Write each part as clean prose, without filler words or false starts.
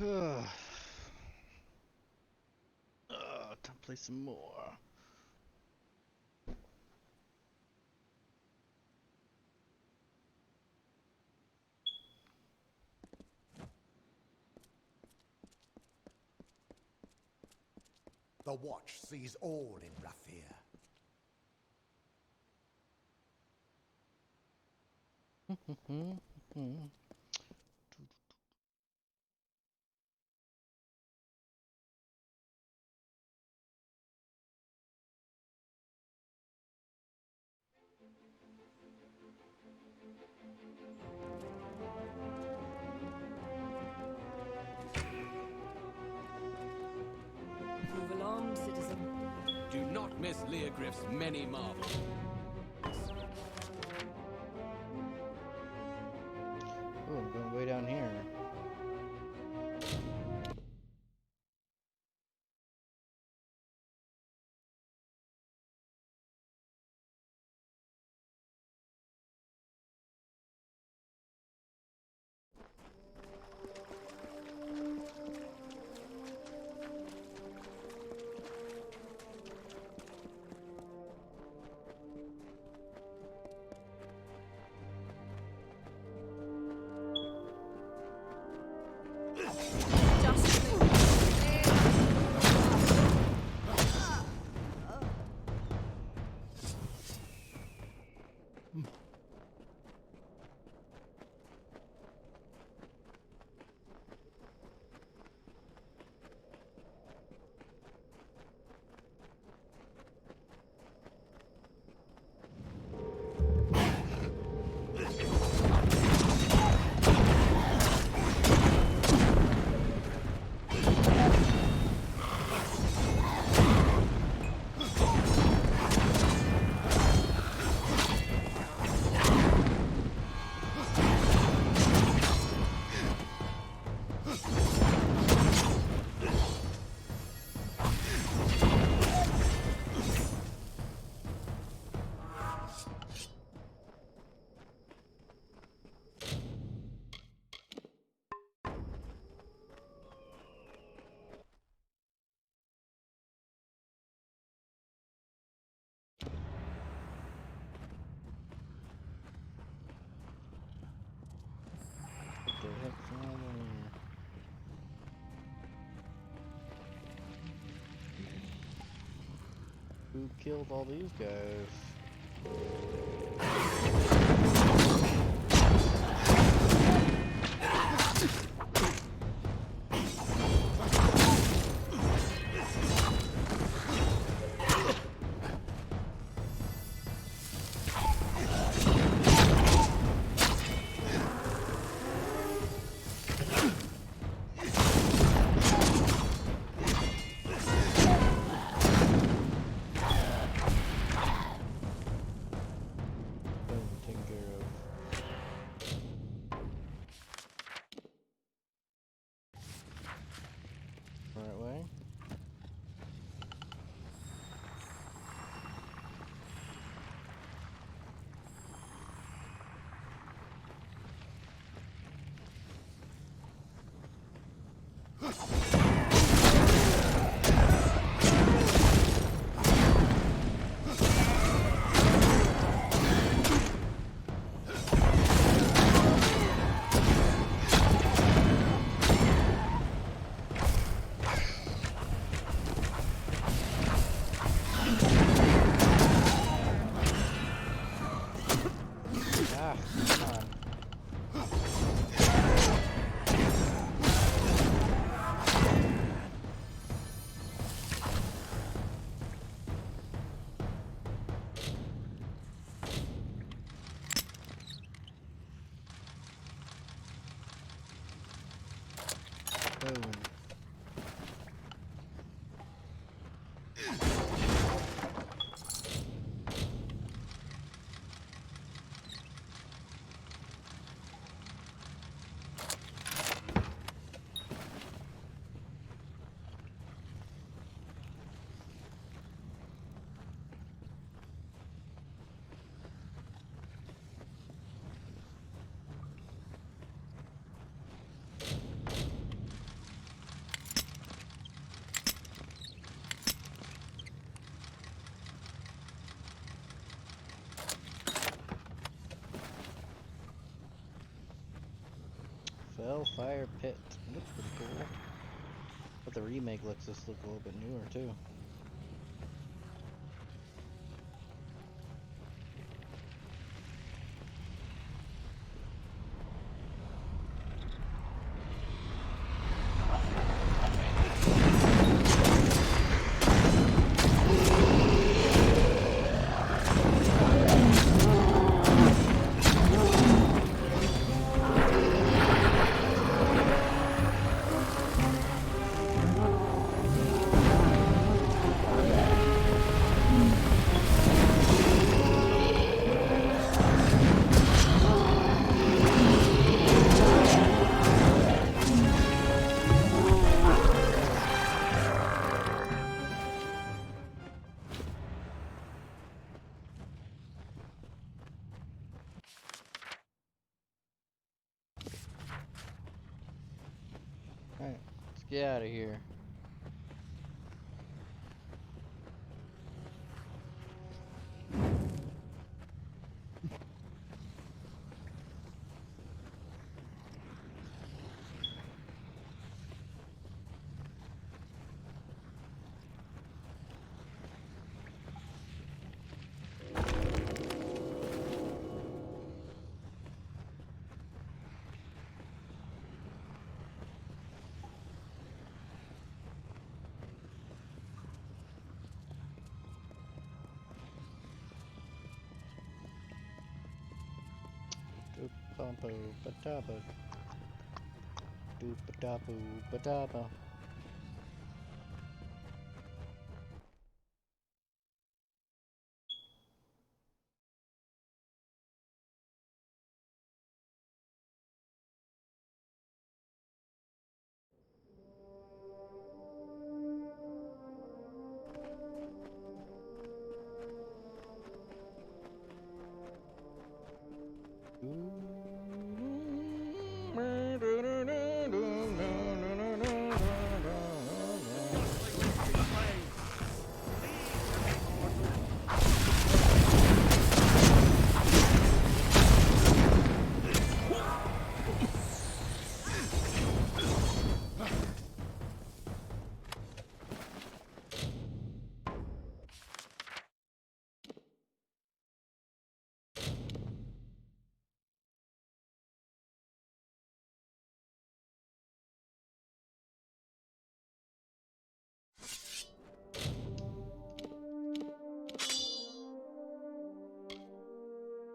Ugh. Time to play some more. The watch sees all in Raphir. Move along, citizen. Do not miss Leogriff's many marvels. Oh, I'm going way down here. What the heck's going on here? Who killed all these guys? Taken care of. Right way. Ah, come on. Hellfire Pit. Looks pretty cool. But the remake lets this look a little bit newer too. Alright, let's get out of here. Bumpo, bataba. Doop-a-dabu, badaba.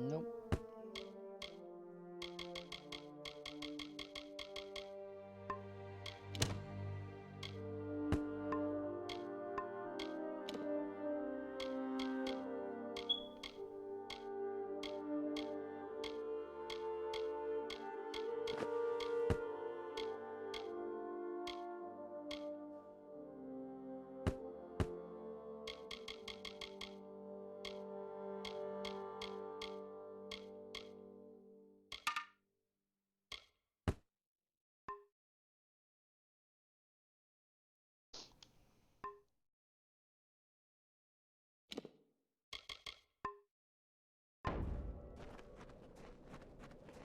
Nope.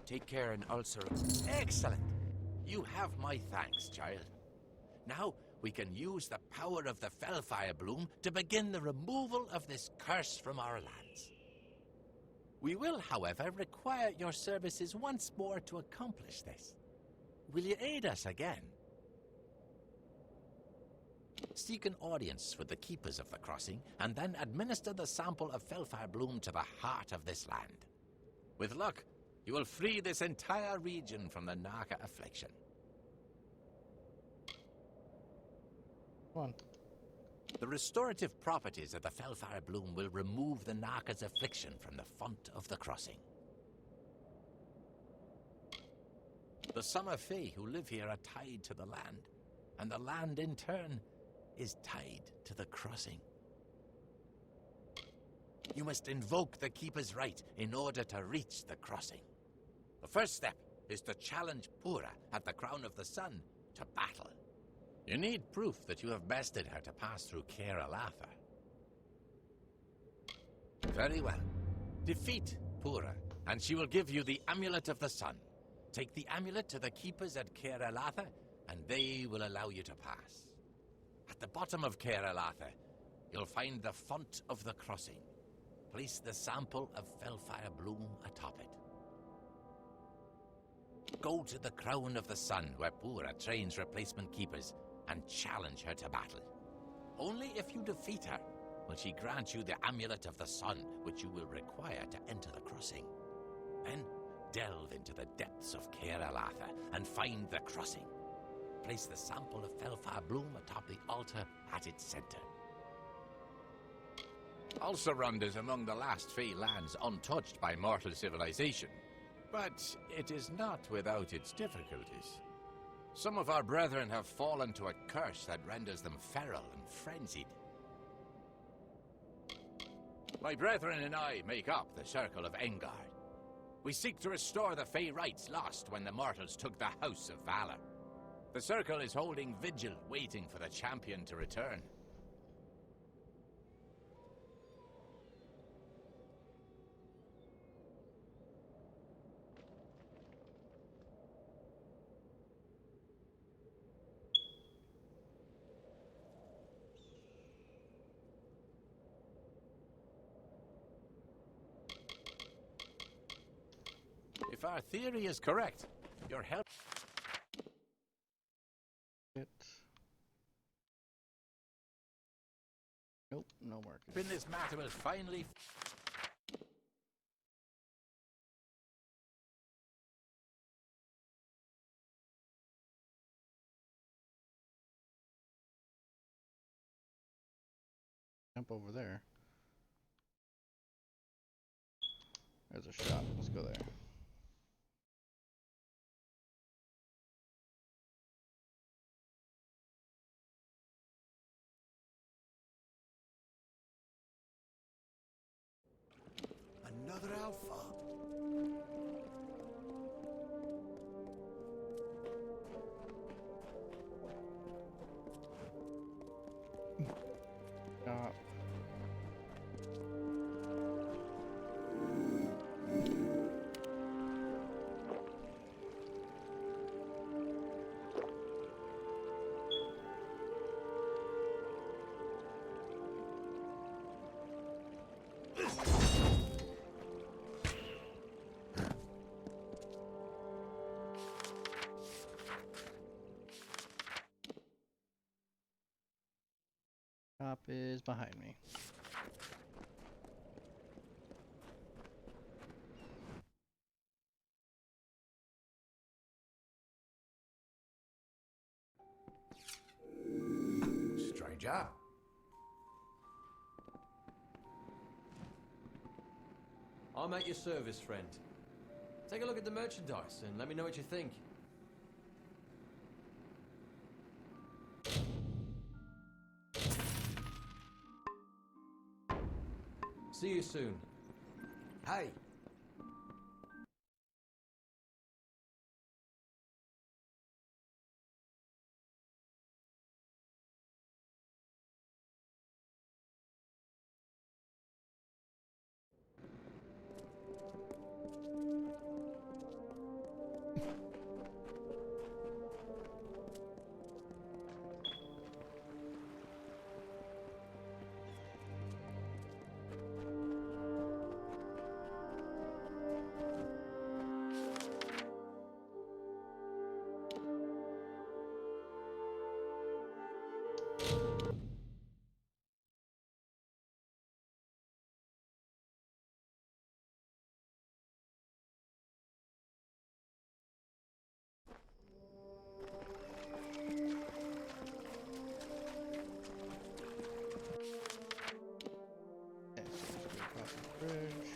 Take care and ulcer. Excellent! You have my thanks, child. Now we can use the power of the Fellfire Bloom to begin the removal of this curse from our lands. We will, however, require your services once more to accomplish this. Will you aid us again? Seek an audience with the keepers of the crossing, and then administer the sample of Fellfire Bloom to the heart of this land. With luck, you will free this entire region from the Naka affliction. Come on. The restorative properties of the Fellfire Bloom will remove the Naka's affliction from the font of the crossing. The Summer Fae who live here are tied to the land, and the land in turn is tied to the crossing. You must invoke the Keeper's Right in order to reach the crossing. The first step is to challenge Pura at the Crown of the Sun to battle. You need proof that you have bested her to pass through Caer Alatha. Very well. Defeat Pura, and she will give you the Amulet of the Sun. Take the amulet to the keepers at Caer Elatha, and they will allow you to pass. At the bottom of Caer Elatha, you'll find the font of the crossing. Place the sample of Fellfire bloom atop it. Go to the Crown of the Sun, where Pura trains replacement keepers, and challenge her to battle. Only if you defeat her will she grant you the Amulet of the Sun, which you will require to enter the crossing. Then, delve into the depths of Caer Elatha and find the crossing. Place the sample of Fellfire bloom atop the altar at its center. Ulcerund is among the last Fey lands untouched by mortal civilization, but it is not without its difficulties. Some of our brethren have fallen to a curse that renders them feral and frenzied. My brethren and I make up the Circle of Engard. We seek to restore the Fey rights lost when the mortals took the House of Valor. The Circle is holding vigil, waiting for the champion to return. If our theory is correct, your help... Nope, no market. in this matter will finally... Jump over there. There's a shop. Let's go there. Another alpha. Shop. Shop is behind me. Stranger. I'm at your service, friend. Take a look at the merchandise and let me know what you think. See you soon. Hey. Okay, so let's go across the bridge.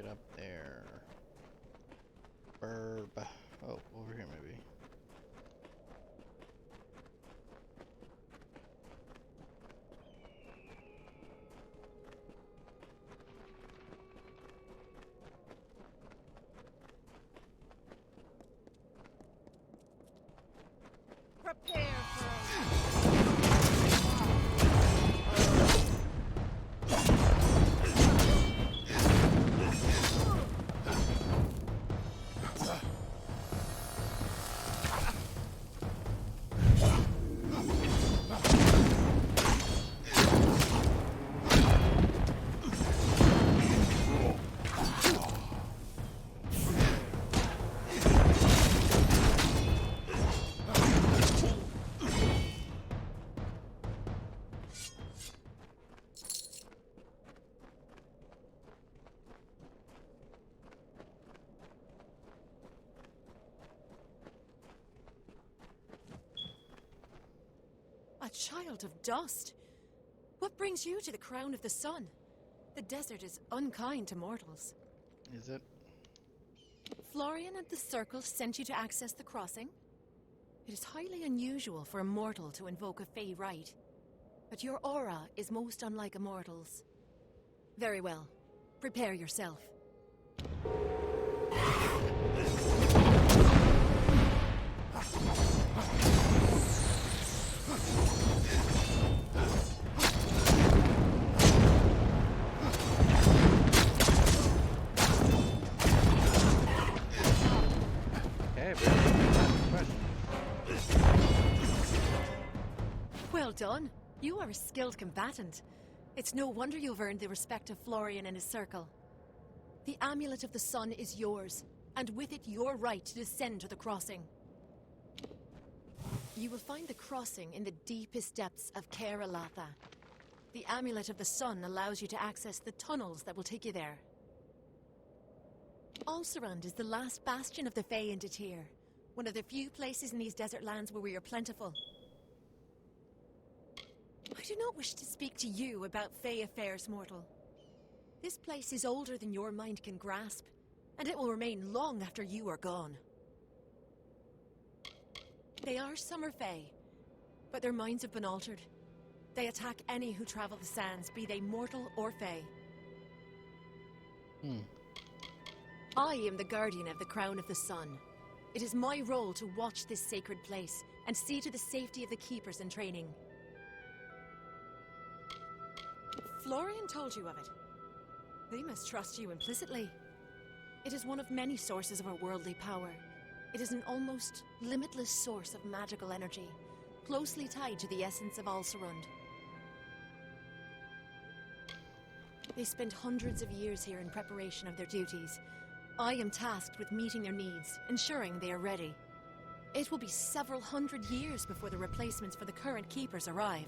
up there. Burb. Oh, over here maybe. Prepare for a child of dust. What brings you to the crown of the sun? The desert is unkind to mortals. Is it? Florian and the Circle sent you to access the crossing? It is highly unusual for a mortal to invoke a Fey rite, but your aura is most unlike a mortal's. Very well. Prepare yourself. Okay, very question. Well done. You are a skilled combatant. It's no wonder you've earned the respect of Florian and his Circle. The Amulet of the Sun is yours, and with it your right to descend to the crossing. You will find the crossing in the deepest depths of Keralatha. The Amulet of the Sun allows you to access the tunnels that will take you there. Alcerund is the last bastion of the Fey in Detir, one of the few places in these desert lands where we are plentiful. I do not wish to speak to you about Fey affairs, mortal. This place is older than your mind can grasp, and it will remain long after you are gone. They are Summer Fey, but their minds have been altered. They attack any who travel the sands, be they mortal or Fey. I am the guardian of the Crown of the Sun. It is my role to watch this sacred place and see to the safety of the keepers in training. Florian told you of it. They must trust you implicitly. It is one of many sources of our worldly power. It is an almost limitless source of magical energy, closely tied to the essence of Alcerund. They spend hundreds of years here in preparation of their duties. I am tasked with meeting their needs, ensuring they are ready. It will be several hundred years before the replacements for the current keepers arrive.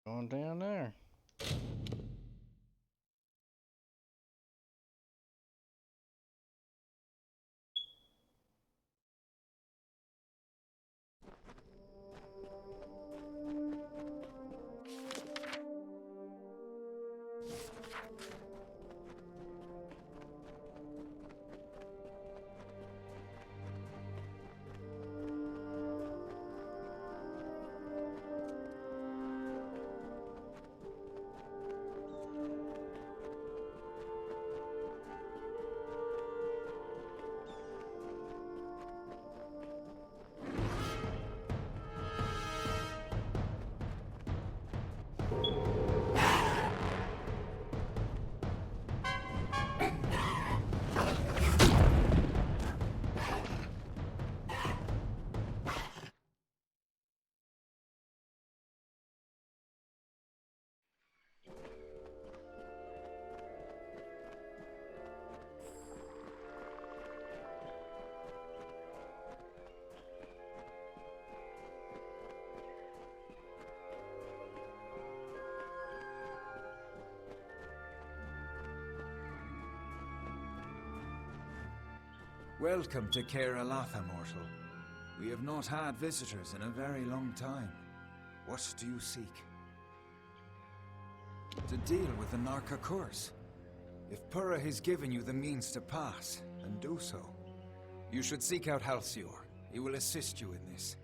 Going down there. Welcome to Caer Elatha, mortal. We have not had visitors in a very long time. What do you seek? To deal with the Narca curse. If Purra has given you the means to pass, then do so. You should seek out Halcyor. He will assist you in this.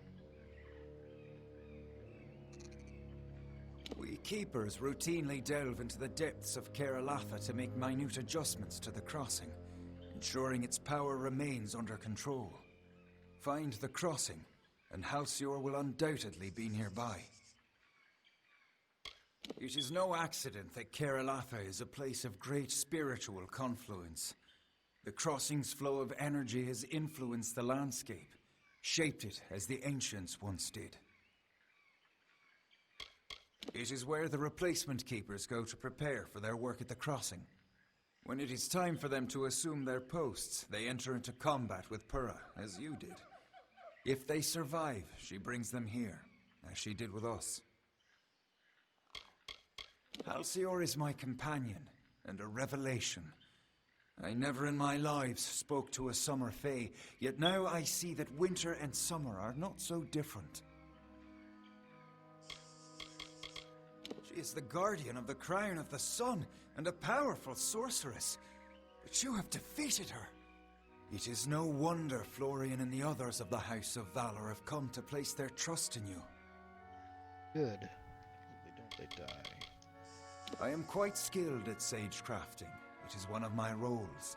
We Keepers routinely delve into the depths of Caer Elatha to make minute adjustments to the crossing, ensuring its power remains under control. Find the crossing, and Halcyor will undoubtedly be nearby. It is no accident that Caer Elatha is a place of great spiritual confluence. The crossing's flow of energy has influenced the landscape, shaped it as the ancients once did. It is where the replacement keepers go to prepare for their work at the crossing. When it is time for them to assume their posts, they enter into combat with Purra, as you did. If they survive, she brings them here, as she did with us. Halcyor is my companion, and a revelation. I never in my lives spoke to a summer fae, yet now I see that winter and summer are not so different. She is the guardian of the crown of the sun, and a powerful sorceress. But you have defeated her. It is no wonder Florian and the others of the House of Valor have come to place their trust in you. Good. They die. I am quite skilled at sage crafting. It is one of my roles.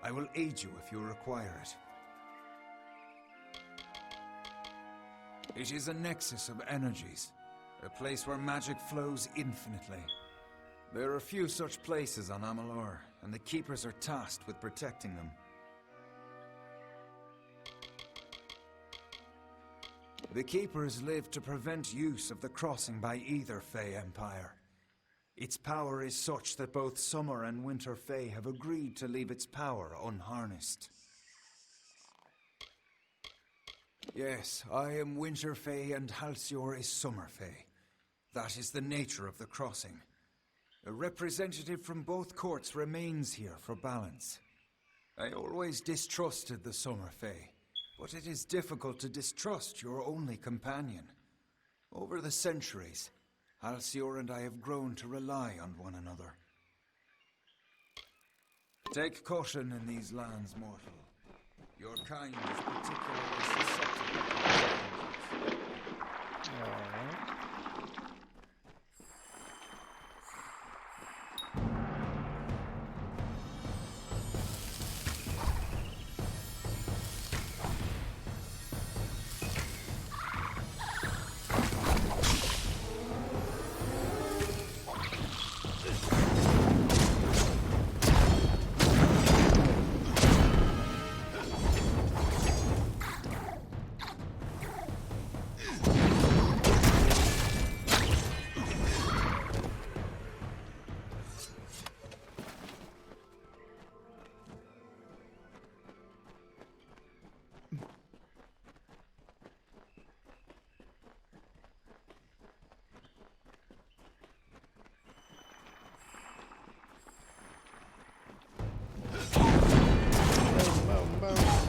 I will aid you if you require it. It is a nexus of energies, a place where magic flows infinitely. There are few such places on Amalur, and the Keepers are tasked with protecting them. The Keepers live to prevent use of the crossing by either Fae Empire. Its power is such that both Summer and Winter Fae have agreed to leave its power unharnessed. Yes, I am Winter Fae and Halcyor is Summer Fae. That is the nature of the crossing. A representative from both courts remains here for balance. I always distrusted the Summer Fae, but it is difficult to distrust your only companion. Over the centuries, Halcyor and I have grown to rely on one another. Take caution in these lands, mortal. Your kind is particularly susceptible to challenges. Alright. Boom, boom, boom.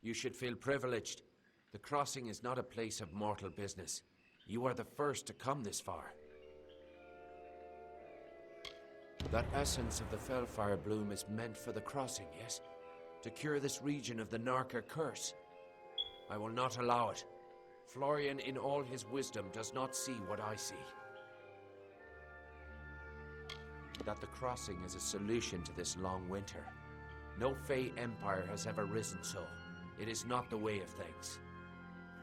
You should feel privileged. The crossing is not a place of mortal business. You are the first to come this far. That essence of the Fellfire bloom is meant for the crossing, yes? To cure this region of the Narca curse. I will not allow it. Florian, in all his wisdom, does not see what I see. That the crossing is a solution to this long winter. No Fey empire has ever risen so. It is not the way of things.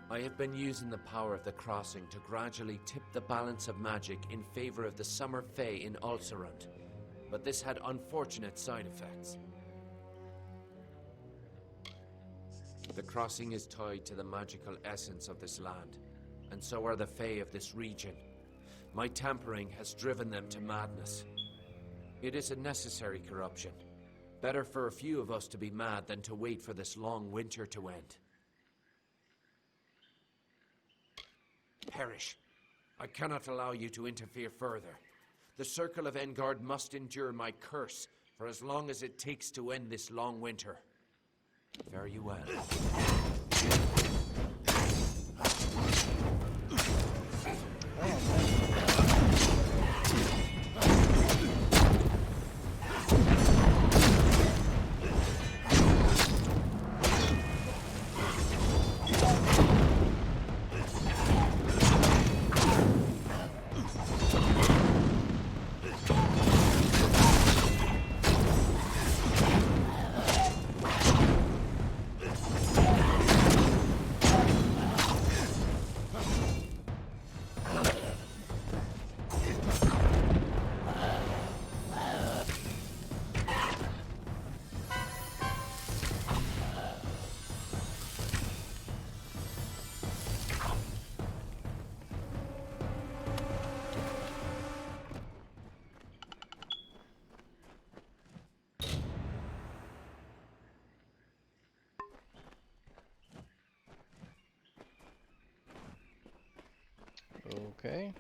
I have been using the power of the crossing to gradually tip the balance of magic in favor of the Summer Fey in Ulcerund, but this had unfortunate side effects. The crossing is tied to the magical essence of this land, and so are the Fey of this region. My tampering has driven them to madness. It is a necessary corruption. Better for a few of us to be mad than to wait for this long winter to end. Perish. I cannot allow you to interfere further. The Circle of Engard must endure my curse for as long as it takes to end this long winter. Fare you well. Okay.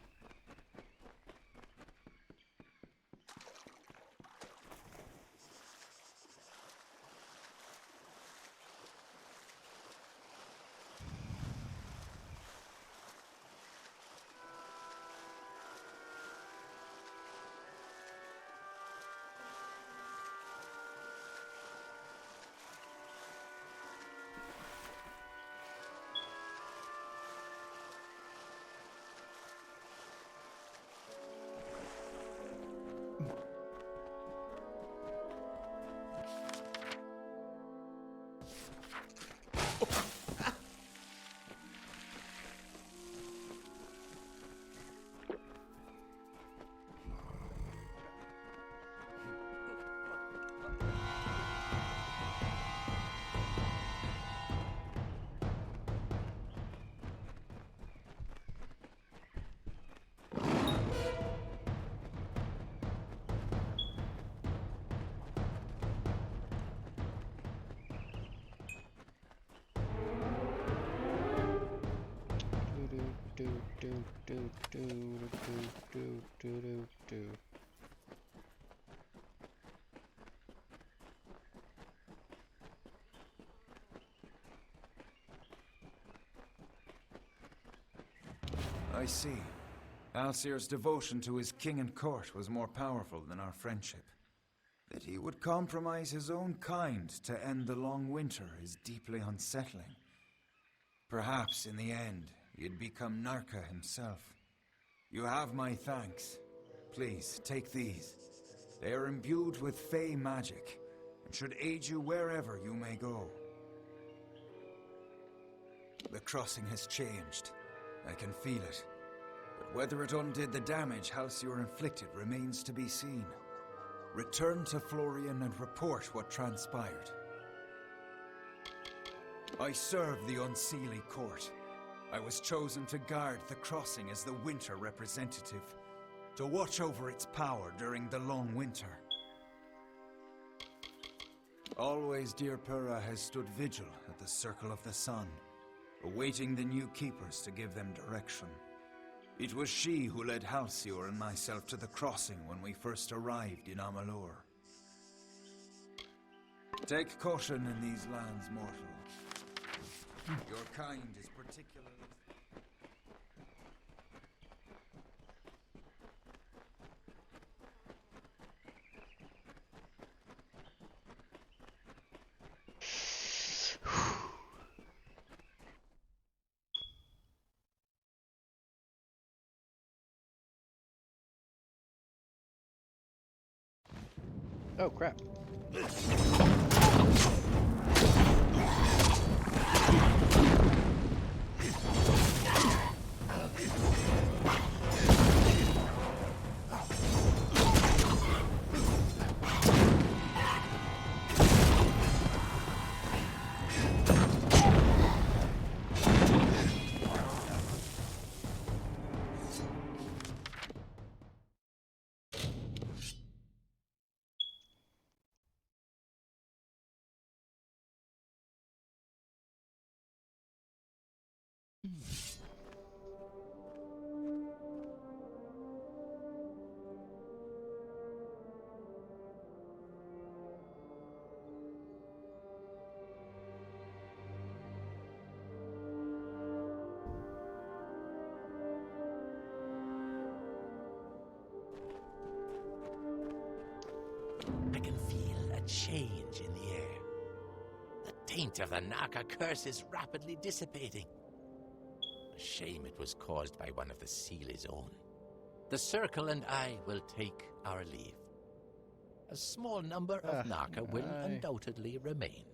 I see. Alcir's devotion to his king and court was more powerful than our friendship. That he would compromise his own kind to end the long winter is deeply unsettling. Perhaps, in the end, he'd become Narca himself. You have my thanks. Please, take these. They are imbued with Fey magic, and should aid you wherever you may go. The crossing has changed. I can feel it. But whether it undid the damage Halcyon inflicted remains to be seen. Return to Florian and report what transpired. I serve the Unseelie Court. I was chosen to guard the crossing as the winter representative, to watch over its power during the long winter. Always dear Pura has stood vigil at the Circle of the Sun, awaiting the new keepers to give them direction. It was she who led Halcyon and myself to the crossing when we first arrived in Amalur. Take caution in these lands, mortal. Your kind is particularly... Oh crap. I can feel a change in the air. The taint of the Naka curse is rapidly dissipating. A shame it was caused by one of the Seele's own. The Circle and I will take our leave. A small number of Naka will undoubtedly remain.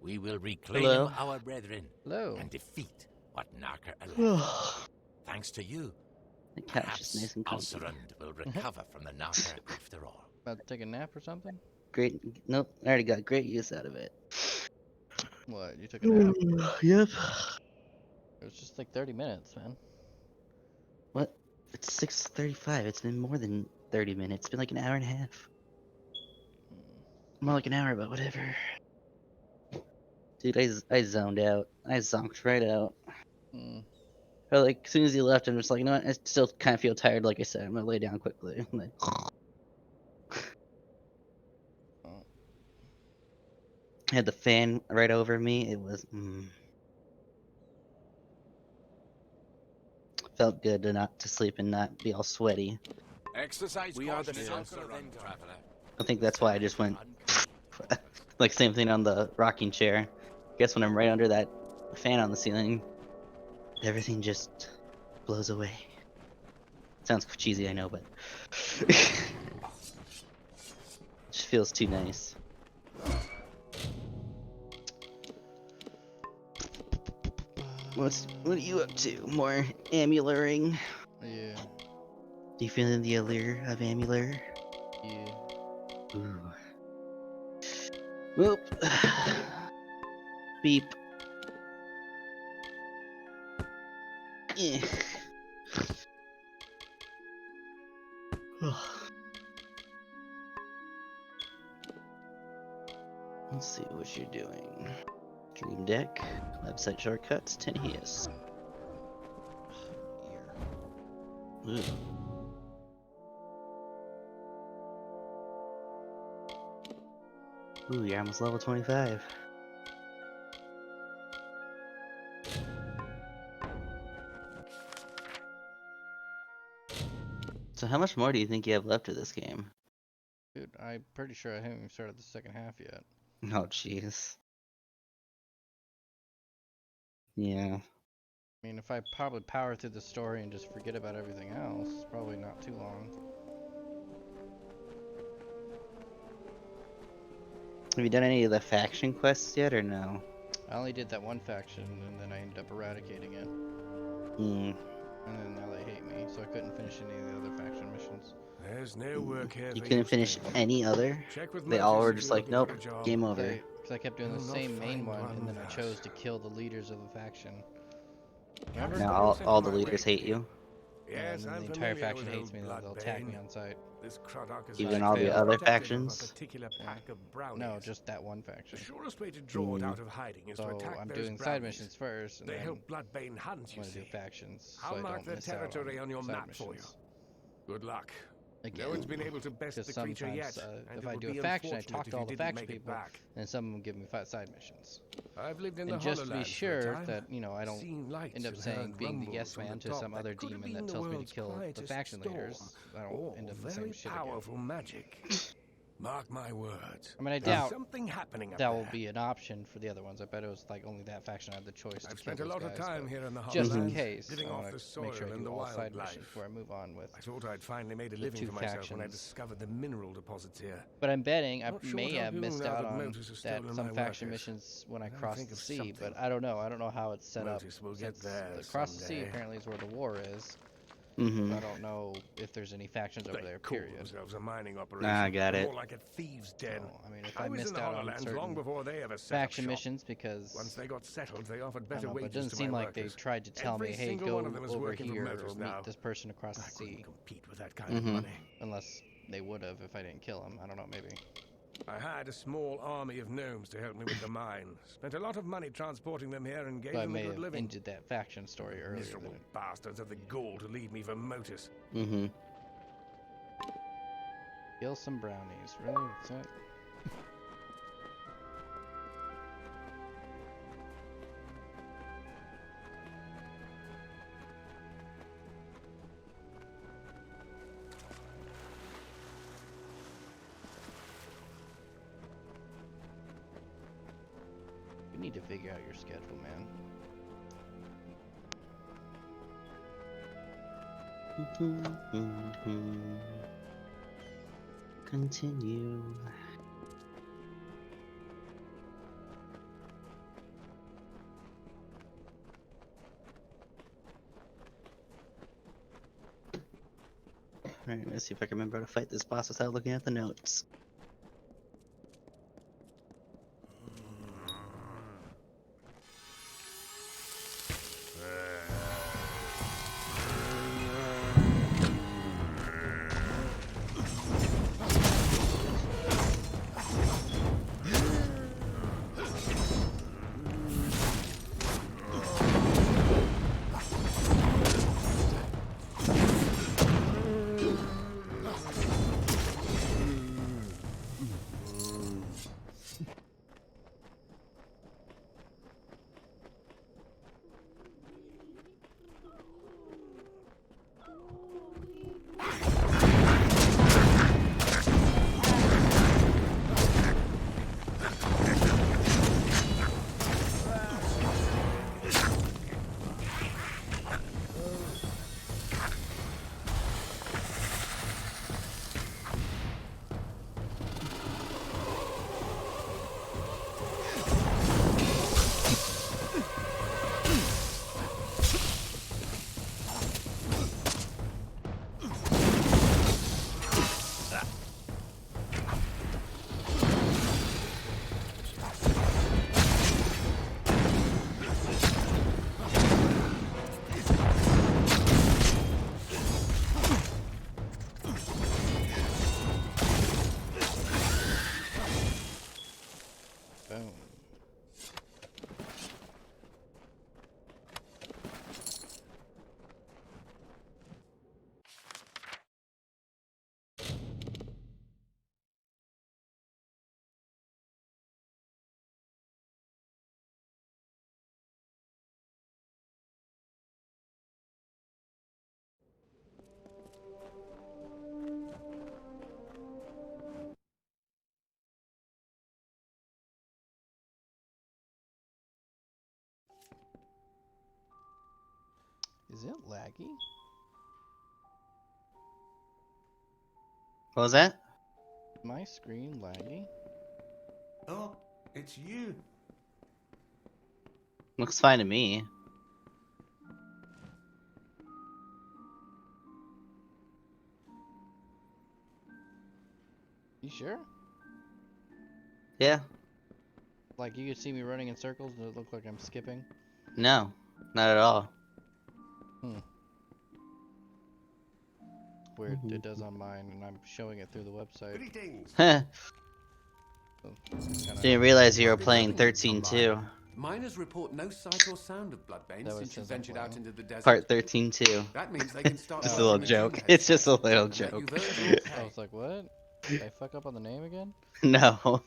We will reclaim Hello. our brethren Hello. and defeat what Naka allowed. Thanks to you, The couch is perhaps nice and comfy. Alcerund will recover from the Naka after all. About to take a nap or something? Great. Nope, I already got great use out of it. What, you took a nap? Yep. It was just like 30 minutes, man. What? It's 6:35. It's been more than 30 minutes. It's been like an hour and a half. More like an hour, but whatever. Dude, I zoned out. I zonked right out. Hmm. But like, as soon as he left, I'm just like, you know what? I still kind of feel tired. Like I said, I'm gonna lay down quickly. I'm like, Oh. I had the fan right over me. It was felt good to sleep and not be all sweaty. Exercise We are the caution, Circle Alcerund, traveler. I think that's why I just went like same thing on the rocking chair. Guess when I'm right under that fan on the ceiling, everything just blows away. Sounds cheesy, I know, but just feels too nice. What are you up to? More amuleting? Yeah. Do you feel the allure of Amalur? Yeah. Ooh. Whoop. Beep. Eh. Let's see what you're doing. Dream deck, website shortcuts, Tenehius. Ear. Ooh. Ooh, you're almost level 25. So how much more do you think you have left of this game? Dude, I'm pretty sure I haven't even started the second half yet. Oh, jeez. Yeah. I mean, if I probably power through the story and just forget about everything else, it's probably not too long. Have you done any of the faction quests yet, or no? I only did that one faction, and then I ended up eradicating it. Hmm. And then now they hate me, so I couldn't finish any of the other faction missions. There's no work here. You for couldn't finish Steve. any other? Check with They all Murphy's were if just you're like, looking nope, for a job. game over. Because I kept doing the You'll not same main find one, one and then I that. chose to kill the leaders of the faction. Remember? Now all the leaders hate you. Yes, and then I'm the entire familiar faction with hates me, and old they'll attack me Bloodbane. on sight. This Craddock is Even like all the failed other protective of a factions? particular pack of brownies. No, just that one The faction. surest way to draw it Mm. out of hiding is to So attack I'm those doing side brownies. missions first, and They then help Bloodbane hunt, I'm you gonna do see. factions, so I'll I mark don't the miss out territory on your side map for you. missions. Good luck. Again, No one's been able to best because the creature sometimes yet, and if it I would do a be faction, I unfortunate talk if to all you the didn't faction make it people, back. and some of them give me side missions. I've lived in And the just to be Hollow sure time. that, you know, I don't Seen lights end up and saying heard being the rumbles yes from man the to top some that other could have demon been that the tells me to world's kill the quietest faction storm, leaders. I don't or end up in the very same shit again. powerful magic. Mark my words. I mean, I There's doubt something happening up that there. will be an option for the other ones. I bet it was like only that faction had the choice to I've kill spent a those lot guys. of time but here in the Hollow just in Lands, case, living I off want the to soil make sure I and do the all side wildlife. missions before I move on with. I thought I'd finally made a the living two for myself when I factions. discovered the mineral deposits here. But I'm betting I Not sure may what I'll have do missed now out that on Motus has that stolen some my faction workers. missions when I But I'll cross think the of sea. something. But I don't know. I don't know how it's set up. Motus will get Since there across the sea someday. apparently is where the war is. Mm-hmm. I don't know if there's any factions over They there. call Period. themselves a mining operation. Nah, I got They're it. more like a thieves' den. So, I mean, if I I was in missed the out on Hollow Lands long certain before they ever set up faction shop. missions because Once they got settled, they offered I better don't know, but it wages doesn't to seem my like they workers. tried to tell Every me, hey, single go one of them is over working for here Motus or now. meet this person across I the couldn't sea. compete with that kind of Mhm. money. Unless they would have if I didn't kill him. I don't know, maybe. I hired a small army of gnomes to help me with the mine. Spent a lot of money transporting them here and gave So I them a may good have living. ended that faction story earlier. Miserable bastards have the gall to leave me for Motus. Mm-hmm. Kill some brownies. Really? That's it? You need to figure out your schedule, man. Continue. Alright, let's see if I can remember how to fight this boss without looking at the notes. Boom. Is it laggy? What was that? My screen laggy? Oh, it's you. Looks fine to me. You sure? Yeah. Like you could see me running in circles and it looked like I'm skipping? No. Not at all. Hmm. where it does on mine, and I'm showing it through the website. Greetings. Huh. So it's kinda, Didn't realize you were I've been playing hoping you'd come 13 too. by. Miners report no sight or sound of bloodbane That what it since you says I'm ventured out playing? into the desert. Part 13 too. That means they can start Just a Oh, little monitoring the joke. Dune It's just a headsets, little and that joke. you've earned your I pay. was like, what? Did I fuck up on the name again? No.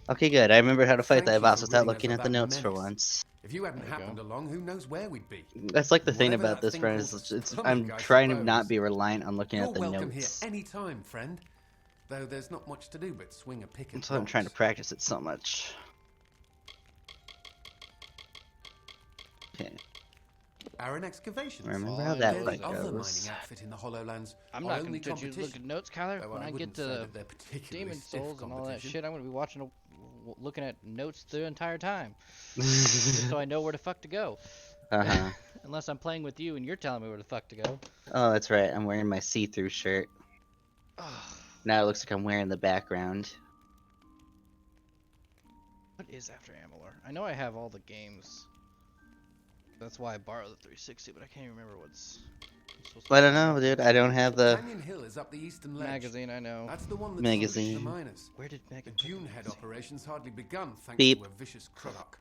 Okay, good. I remembered how to fight Thank that you boss for without ridding us looking of at the that notes for menace. once. If you hadn't There you happened go. along, who knows where we'd be? That's like the thing Whatever about that this, thing friend. called Is it's, stomach, I'm I trying to suppose. not be reliant on looking You're at the welcome here notes. any time, friend. Though there's not much to do but swing a pick at That's why I'm trying to rocks. practice it so much. Okay. Aaron Excavations. Remember All how I that know They're is fight the that other goes. mining outfit in the Hollowlands. I'm Our not gonna only judge you look at competition. notes, Kyler. Though When I I get wouldn't say to that they're particularly Demon stiff Souls and all that competition. shit, I'm gonna be watching, looking at notes the entire time, just so I know where the fuck to go. Uh-huh. Unless I'm playing with you and you're telling me where the fuck to go. Oh, that's right. I'm wearing my see-through shirt. Now it looks like I'm wearing the background. What is after Amalur? I know I have all the games. That's why I borrowed the 360, but I can't even remember what's supposed to I be don't on know, the dude. I don't have the Canyon Hill is up the eastern ledge. magazine. I know. That's the one that's Magazine. the miners. Where did The Megan put Dune the head magazine? operation's hardly begun thanks Beep. to a vicious Krulok.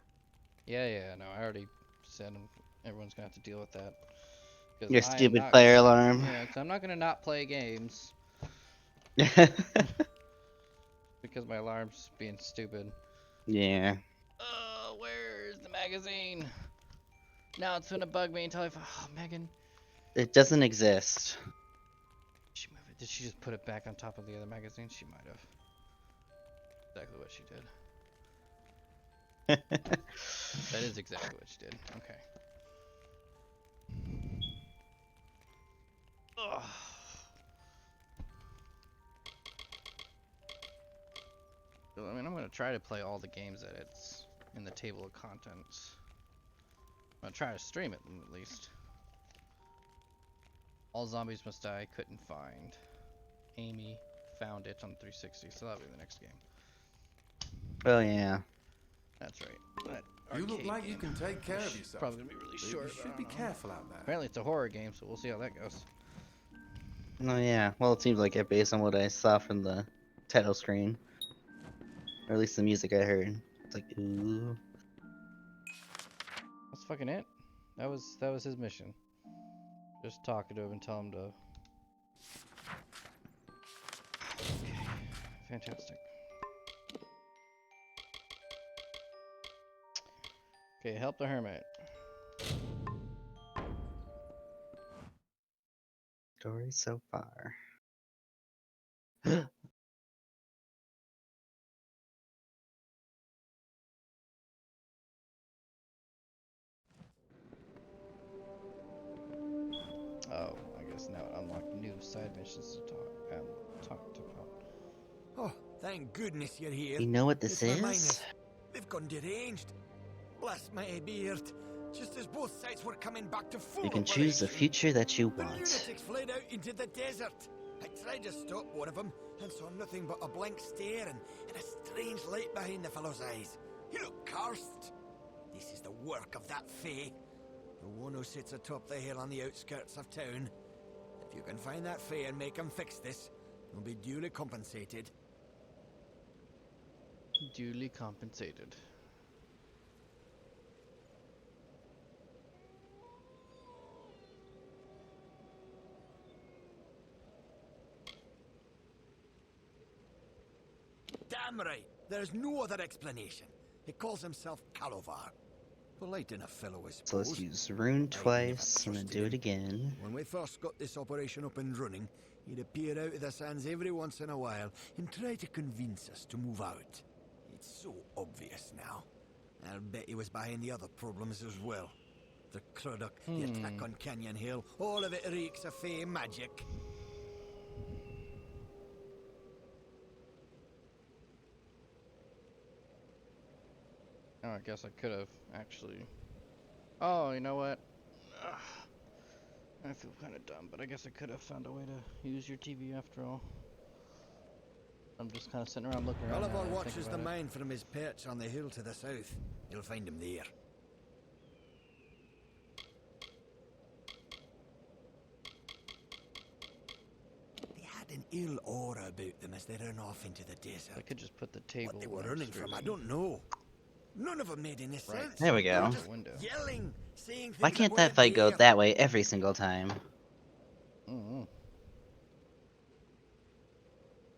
Yeah, no, I already said everyone's gonna have to deal with that. 'Cause your I am stupid not, fire alarm. Yeah, 'cause I'm not gonna not play games because my alarm's being stupid. Yeah. Where's the magazine? Now it's gonna bug me until oh, Megan. It doesn't exist. Did she move it? Did she just put it back on top of the other magazine? She might have. Exactly what she did. That is exactly what she did. Okay. Ugh. So, I mean, I'm gonna try to play all the games that it's in the table of contents. I'm gonna try to stream it at least. All Zombies Must Die, couldn't find. Amy found it on 360, so that'll be the next game. Oh yeah. That's right. That You look arcade like you game. can take care of Which is yourself. Probably gonna be really But short. you but I should be don't know. careful out there. Apparently, it's a horror game, so we'll see how that goes. Oh yeah. Well, it seems like it based on what I saw from the title screen, or at least the music I heard. It's like ooh. That's fucking it. That was his mission. Just talking to him and tell him to. Okay. Fantastic. Okay, help the hermit. Story so far. Oh, I guess now it unlocked new side missions to talk about. Oh, thank goodness you're here. You know what this It's my is? miners. They've gone deranged. Bless my beard. Just as both sides were coming back to full You can choose the operation, future that you the want. lunatics fled out into the desert. I tried to stop one of them and saw nothing but a blank stare and a strange light behind the fellow's eyes. He looked cursed. This is the work of that Fae, the one who sits atop the hill on the outskirts of town. If you can find that Fae and make him fix this, you'll be duly compensated. Duly compensated. Damn right. There's no other explanation. He calls himself Calovar. Polite enough fellow, I So suppose. let's use rune I never twice and then trusted do it him. again. When we first got this operation up and running, he'd appear out of the sands every once in a while and try to convince us to move out. It's so obvious now. I'll bet he was behind the other problems as well. The Krulok, the attack on Canyon Hill, all of it reeks of Fae magic. Oh, I guess I could have actually. Oh, you know what? Ugh. I feel kind of dumb, but I guess I could have found a way to use your TV after all. I'm just kind of sitting around looking around. now Oliver that I think watches the about it. mine from his perch on the hill to the south. You'll find him there. ill aura about them as they run off into the desert. I could just put the table. What they were where I'm running from, I stripping. don't know. None of them made any Right. sense. There we They were go. just Window. yelling, saying Why things can't that weren't fight go there. that way every single time? Mm-hmm.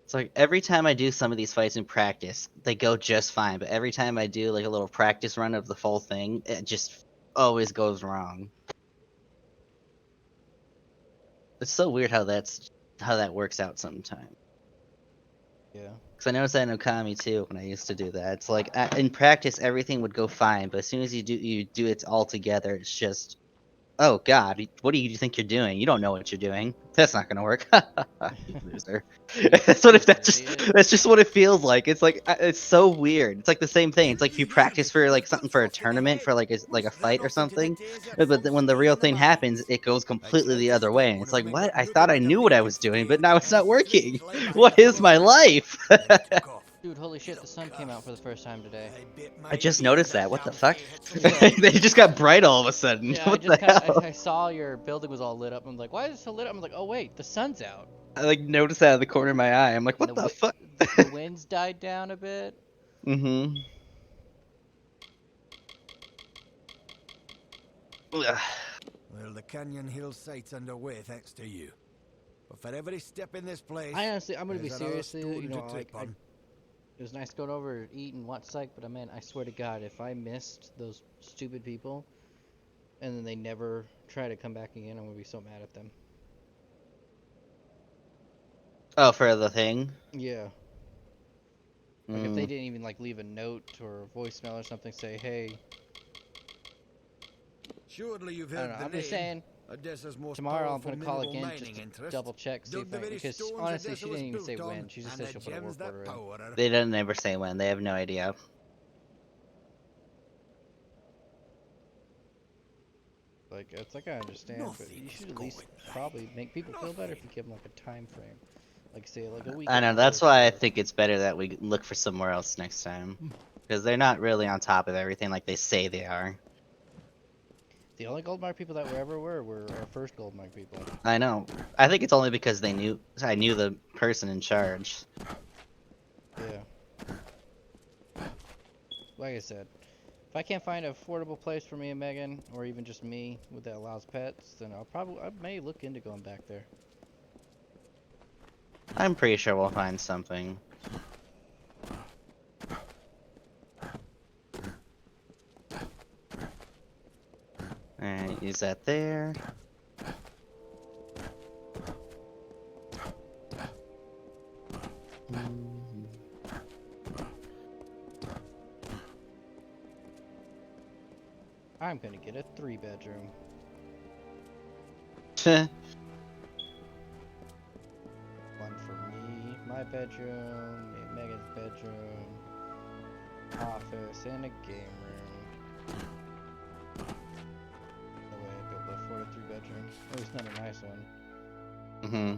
It's like every time I do some of these fights in practice, they go just fine. But every time I do like a little practice run of the full thing, it just always goes wrong. It's so weird how that works out sometimes. Yeah. Because I noticed that in Okami too when I used to do that. It's like in practice everything would go fine, but as soon as you do it all together, it's just, oh God, what do you think you're doing? You don't know what you're doing. That's not gonna work. You loser. That's what Idiot. that's just what it feels like. It's like it's so weird. It's like the same thing. It's Didn't like you you hear practice me? for He like something puts for a off to the tournament head. for like a Run fight or off into the something. desert But from then when the real staying the thing happens, mines. it goes I completely tried the to other stop way. And one it's of like, them, what? but I nothing thought I but a knew what I vacant was doing, stare but now it's and a not working. strange light behind What the is fellow's my eyes. life? Then he took off. Dude, holy shit, Little the sun came out for the cursed. first time today. I bit I my just beard noticed that that. What the damn fuck? fay had so Yeah. much They just got bright all of a sudden. Yeah, I What just the hell? I saw your building was all lit up. I'm like, why is it so lit up? I'm like, oh wait, the sun's out. I like noticed that out of the corner of my eye. I'm like, And what the fuck? the winds died down a bit. Mm-hmm. Well, the Canyon Hill site's underway thanks to you. But for every step in this place, I honestly, I'm gonna be there's another serious with you. You stone know, to like, trip on. it was nice going over, eat, and watch psych, but man, I swear to God, if I missed those stupid people, and then they never try to come back again, I'm gonna be so mad at them. Oh, for the thing? Yeah. Like if they didn't even like leave a note or a voicemail or something, say, hey, Surely you've I don't heard know. the I'm name. just saying. Odessa's most Tomorrow I'm powerful gonna call mineral again mining just to interest. double check, see Dug if the I, very because stones honestly Odessa she was didn't even say built on, when. She just and said the she'll put a gems work that order in. power her. They didn't ever say when. They have no idea. Like it's like I understand, but Nothing you is should at going least right. probably make people feel better if you Nothing. give them like a time frame, like say like a week I at know. That's most. why I Or think it's better that we look for somewhere else next time. Because they're not really on top of everything like they say they are. the only gold mark people that we ever were our first gold mark people. I know. I think it's only because I knew the person in charge. Yeah. Like I said, if I can't find an affordable place for me and Megan, or even just me that allows pets, then I may look into going back there. I'm pretty sure we'll find something. Alright, use that there. I'm gonna get a 3-bedroom. One for me, my bedroom, me and Megan's bedroom, office, and a game room. No way I'd be able to afford a 3-bedroom. At least not a nice one. Mm-hmm.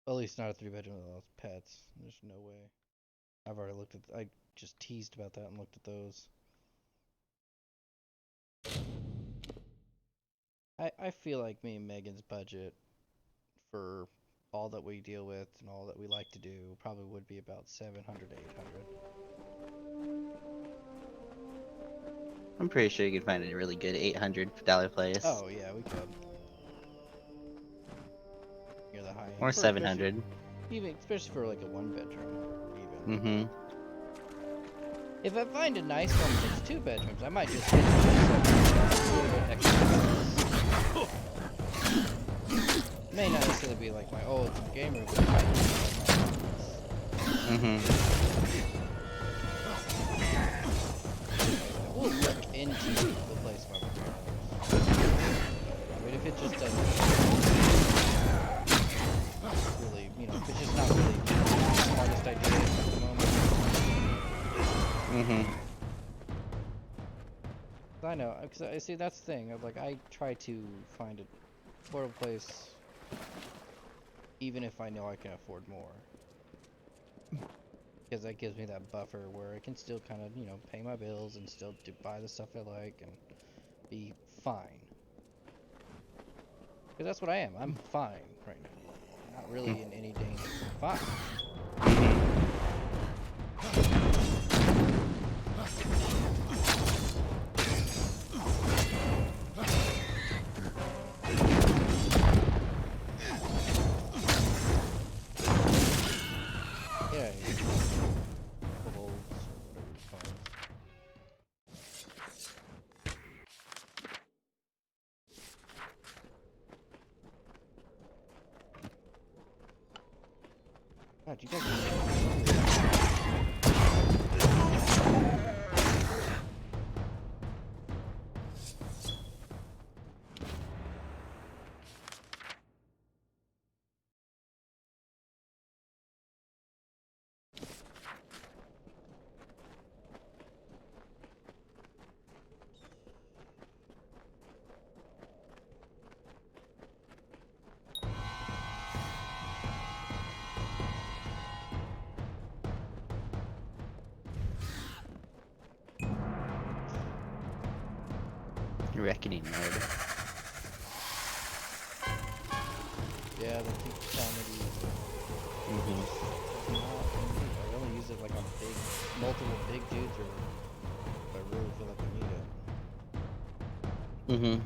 At least not a 3-bedroom with those pets. There's no way. I've already looked at. I just teased about that and looked at those. I feel like me and Megan's budget for all that we deal with and all that we like to do probably would be about 700 to 800. I'm pretty sure you could find a really good $800 place. Oh yeah, we could. Near the high end. Or 700. Even especially for like a 1-bedroom. Even. Mm-hmm. If I find a nice one that's 2 bedrooms, I might just get a little bit extra. It may not necessarily be like my ultimate game room, but it might be like my office. Mm-hmm. We'll look into the place where we're going. I mean, if it just doesn't really, if it's just not really the smartest idea at the moment. Mm-hmm. I know, because I see that's the thing. Like, I try to find a affordable place, even if I know I can afford more, because that gives me that buffer where I can still kind of, pay my bills and still buy the stuff I like and be fine. Because that's what I am. I'm fine right now. Not really in any danger. Fine. Yeah. Bubbles, whatever it's called. God, you guys Reckoning mode. yeah, they keep telling me to use it. Mm-hmm. I only use it like on multiple big dudes or if I really feel like I need it. Mm-hmm.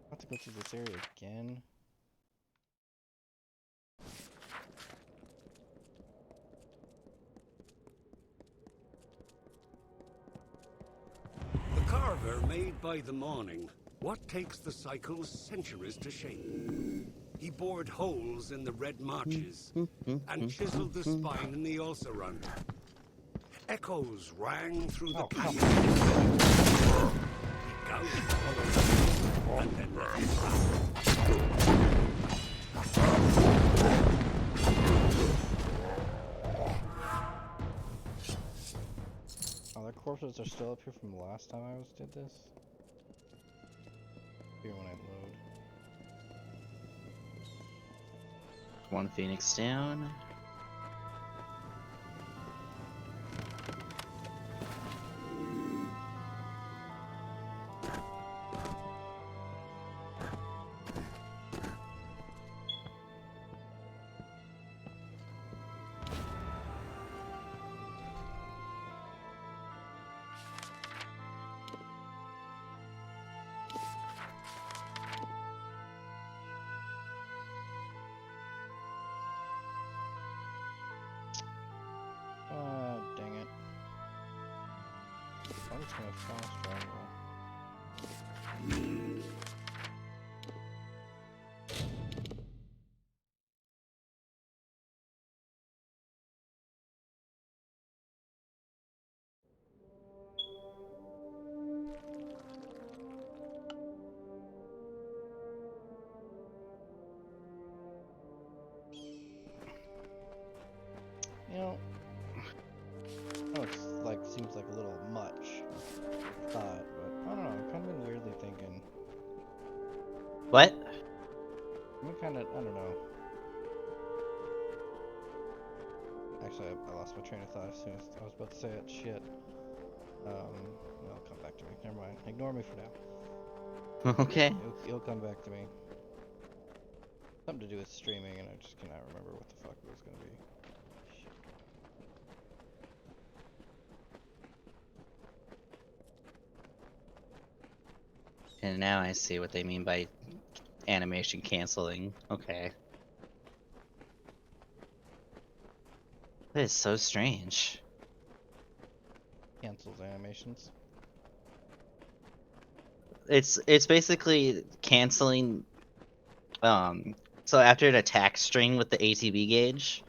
I have to go through this area again. The carver made by the morning. What takes the cycles centuries to shape? He bored holes in the red marches and chiseled the spine in the Ulcer Run. Echoes rang through the canyon. He gouged hollows and then let it run. Oh, their corpses are still up here from the last time I did this. Here when I load. One Phoenix down. Dang it. I'm just gonna fast travel. You know, oh, it's like seems like a little much thought, but I don't know. I've kind of been weirdly thinking. What? I'm kind of, I don't know. Actually, I lost my train of thought as soon as I was about to say it. Shit. It'll come back to me. Never mind. Ignore me for now. Okay. It'll come back to me. Something to do with streaming, and I just cannot remember what the fuck it was gonna be. Shit. And now I see what they mean by animation canceling. Okay. That is so strange. Cancels animations. It's basically canceling. So after an attack string with the ATB gauge,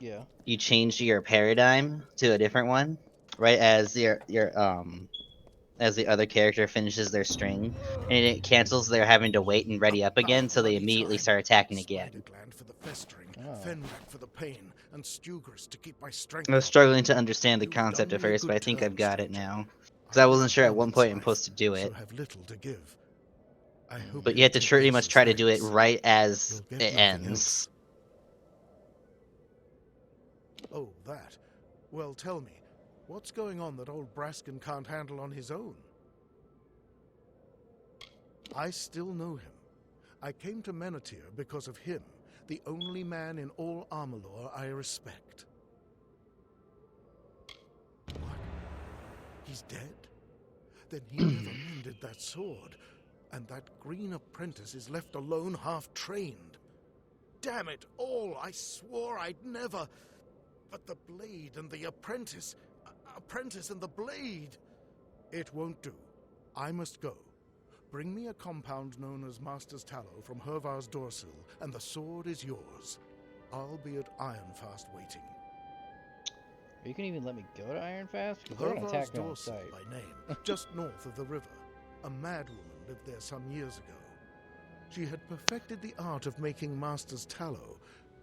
Yeah. you change your paradigm to a different one, right as as the other character finishes their string, and it cancels their having to wait and ready up again, so they immediately start attacking again. Spider gland for the festering, Oh. fenback for the pain, and stugers to keep my strength I was up. struggling to understand the You've concept done at me a first, but good I think I've turn, got it stranger. now. Because I wasn't sure at what point I'm life, supposed to do it. So have little to give. I hope But you have to take pretty this much as try to do it thanks. right as You'll get it nothing ends. Oh, that. Well, tell me, what's going on that old Braskin can't handle on his own? I still know him. I came to Menethir because of him, the only man in all Amalur I respect. What? He's dead? Then he never mended that sword, and that green apprentice is left alone, half-trained. Damn it all! I swore I'd never... But the blade and the apprentice... Apprentice and the blade... It won't do. I must go. Bring me a compound known as Master's Tallow from Hervar's Dorsil, and the sword is yours. I'll be at Ironfast waiting. You can even let me go to Ironfast? Because they're gonna Hervar's attack me on Dorsil sight. by name, just north of the river. A madwoman lived there some years ago. She had perfected the art of making Master's Tallow.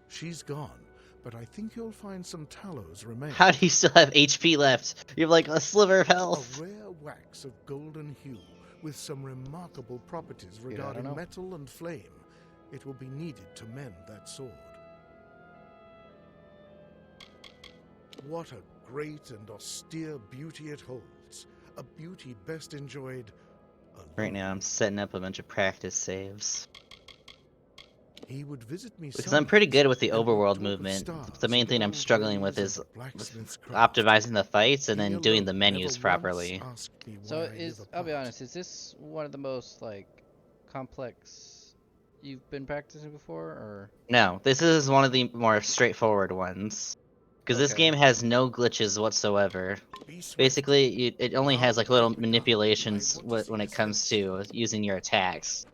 She's gone, but I think you'll find some tallows remain. How do you still have HP left? You have like a sliver of health. A rare wax of golden hue with some remarkable properties Dude, I don't regarding know. metal and flame. It will be needed to mend that sword. What a great and austere beauty it holds. A beauty best enjoyed alone. Right now, I'm setting up a bunch of practice saves. He would visit me Because I'm pretty good with the Sundays, and we'd overworld talk of movement. stars The main and thing I'm old struggling with ways is and the blacksmith's craft. optimizing the fights and He then doing the alone menus never properly. once asked me So why I is, live I'll be apart. honest, is this one of the most, like, complex you've been practicing before, or? No, this is one of the more straightforward ones. Because this Okay. game has no glitches whatsoever. Be swift. Basically, it only Now has like let little it be done. manipulations I want to when see it his comes face. to using your attacks.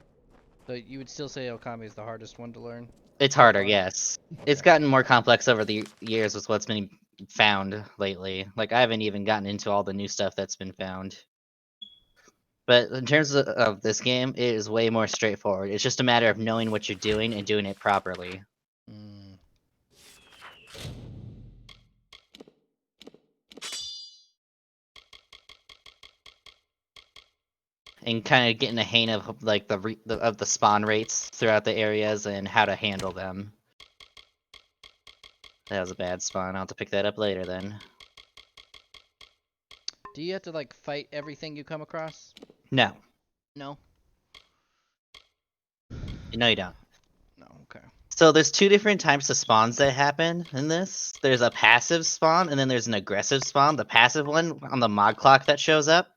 So you would still say Okami is the hardest one to learn? It's so harder, far? yes. It's Okay. gotten more complex over the years with what's been found lately. Like, I haven't even gotten into all the new stuff that's been found. But in terms of this game, it is way more straightforward. It's just a matter of knowing what you're doing and doing it properly. Mm. And kind of getting a hang of like the spawn rates throughout the areas and how to handle them. That was a bad spawn. I'll have to pick that up later then. Do you have to, like, fight everything you come across? No. No? No, you don't. No, okay. So there's two different types of spawns that happen in this. There's a passive spawn and then there's an aggressive spawn. The passive one on the mod clock that shows up.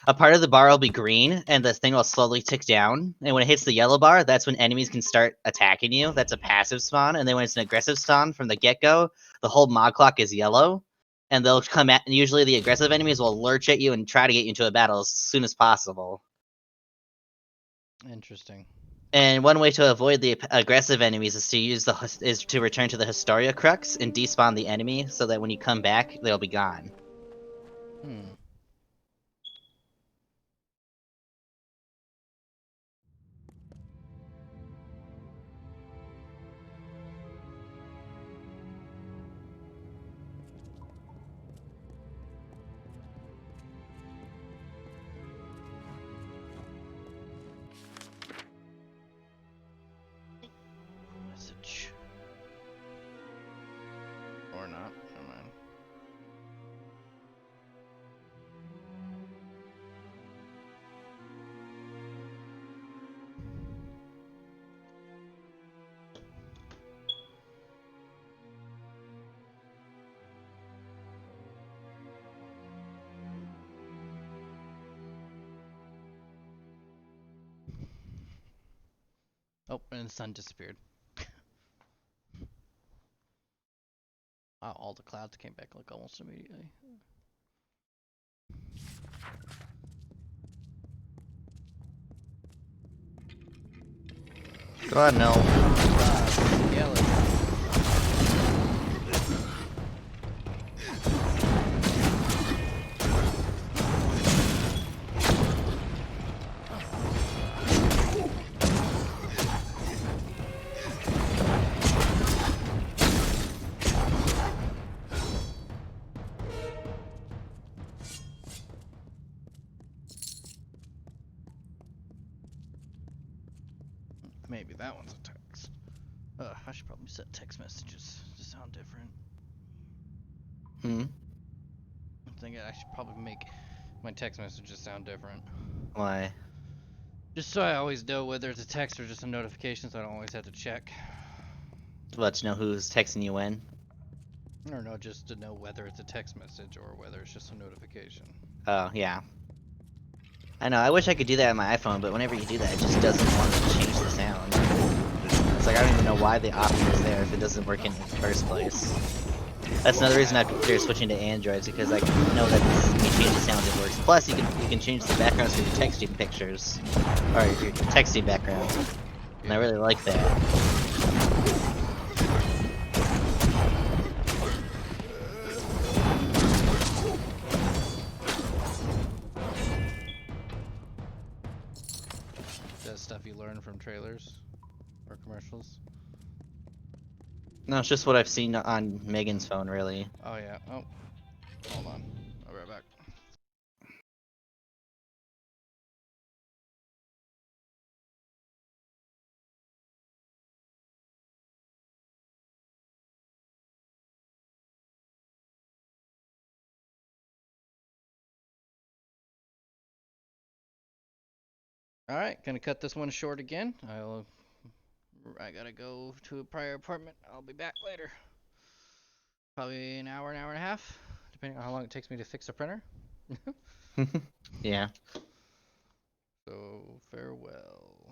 A part of the bar will be green and the thing will slowly tick down. And when it hits the yellow bar, that's when enemies can start attacking you. That's a passive spawn. And then when it's an aggressive spawn from the get-go, the whole mod clock is yellow. And they'll come at, and usually the aggressive enemies will lurch at you and try to get you into a battle as soon as possible. Interesting. And one way to avoid the aggressive enemies is to return to the Historia Crux and despawn the enemy, so that when you come back, they'll be gone. Hmm. Message. Or not. Never mind. Oh, and the sun disappeared. Wow, all the clouds came back like almost immediately. God, no. Yellow. Maybe that one's a text. I should probably set text messages to sound different. Hmm? I'm thinking I should probably make my text messages sound different. Why? Just so I always know whether it's a text or just a notification, so I don't always have to check. To let you know who's texting you when. Or no, just to know whether it's a text message or whether it's just a notification. Oh, yeah. I know, I wish I could do that on my iPhone, but whenever you do that, it just doesn't want to change the sound. It's like, I don't even know why the option is there if it doesn't work in the first place. That's another reason I consider switching to Androids, because I know that you can change the sound, it works. Plus, you can change the backgrounds for your texting pictures. Or your texting background. And I really like that. That's stuff you learn from trailers or commercials. No, it's just what I've seen on Megan's phone, really. Oh yeah. Oh, hold on. I'll be right back. All right, gonna cut this one short again. I gotta go to a prior appointment. I'll be back later. Probably an hour and a half, depending on how long it takes me to fix a printer. Yeah. So farewell.